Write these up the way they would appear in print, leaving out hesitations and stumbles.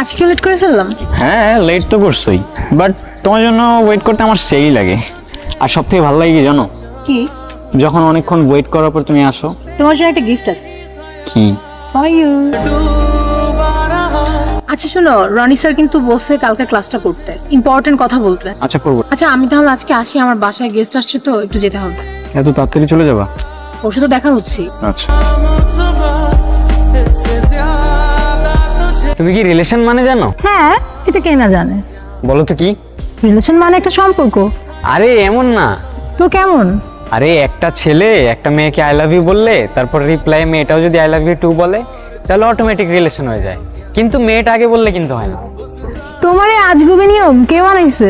আজকে লেট করে ফেললাম। হ্যাঁ লেট তো করছই, বাট তোমার জন্য ওয়েট করতে আমার সেই লাগে। আর সব থেকে ভালো লাগে কি জানো? কি? যখন অনেকক্ষণ ওয়েট করার পর তুমি আসো। তোমার জন্য একটা গিফট আছে। কি? For you. আচ্ছা শোনো, রনি স্যার কিন্তু বলছে কালকে ক্লাসটা করতে, ইম্পর্টেন্ট কথা বলতে। আচ্ছা করবো। আচ্ছা আমি তাহলে আজকে আসি, আমার বাসায় গেস্ট আসছে তো একটু যেতে হবে। এত তাড়াতাড়ি চলে যাবা? ওর সাথে দেখা হচ্ছে। আচ্ছা। তুমি কি রিলেশন মানে জানো? হ্যাঁ, এটা কে না জানে। বলো তো কি? রিলেশন মানে একটা সম্পর্ক। আরে এমন না। তো কেমন? আরে একটা ছেলে একটা মেয়েকে আই লাভ ইউ বললে, তারপর রিপ্লাই মেয়েটাও যদি আই লাভ ইউ টু বলে, তাহলে অটোমেটিক রিলেশন হয়ে যায়। কিন্তু মেয়েটা আগে বললে কিন্তু হয় না। তোমার এই আজগুবি নিয়ম কে বানাইছে?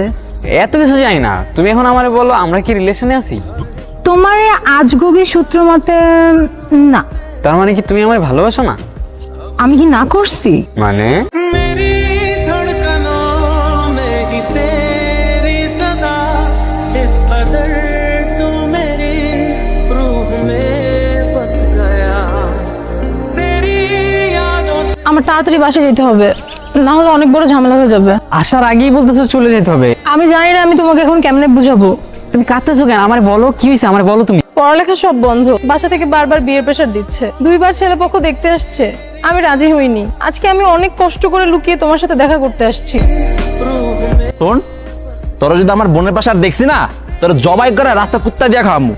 এত কিছু জানি না, তুমি এখন আমারে বলো আমরা কি রিলেশনে আছি? তোমার এই আজগুবি সূত্র মতে না। তার মানে কি তুমি আমায় ভালোবাসো না? আমি কি না করছি? মানে আমার তাড়াতাড়ি বাসায় যেতে হবে, না হলে অনেক বড় ঝামেলা হয়ে যাবে। আসার আগেই বলতেছো চলে যেতে হবে? আমি জানি না আমি তোমাকে এখন কেমনে বুঝাবো। তুমি কাঁদতেছো কেন? আমার বলো কি হয়েছে, আমার বলো তুমি। পড়ালেখা সব বন্ধ, বাসা থেকে বারবার বিয়ের প্রেশার দিচ্ছে, 2বার ছেলেপক্ষ দেখতে আসছে, আমি রাজি হইনি। আজকে আমি অনেক কষ্ট করে লুকিয়ে তোমার সাথে দেখা করতে আসছি। শোন, তোরা যদি আমার বোনের পাশে আর দেখছি না, তোরা জবাই করে রাস্তা কুত্তা দিয়ে খাওয়ামু।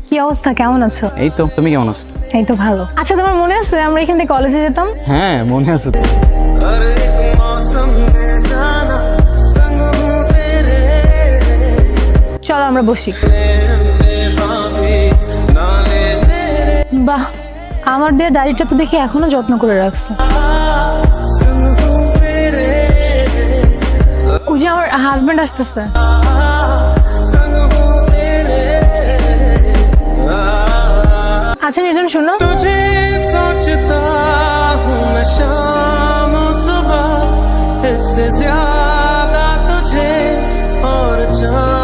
কি অবস্থা, কেমন আছো? এই তো, তুমি কেমন আছো? এই তো ভালো। আচ্ছা তোমার মনে আছে আমরা এখান থেকে কলেজে যেতাম? হ্যাঁ মনে আছে তো। চলো আমরা বসি। বাহ, আমার দেয়া ডায়েরিটা তো দেখি এখনো যত্ন করে রাখছে। ওই যে আমার হাজবেন্ড আসতেছে। আচ্ছা নির্জন শোনো, सोचता हूँ मैं शाम सुबह, इससे ज्यादा तुझे और चाह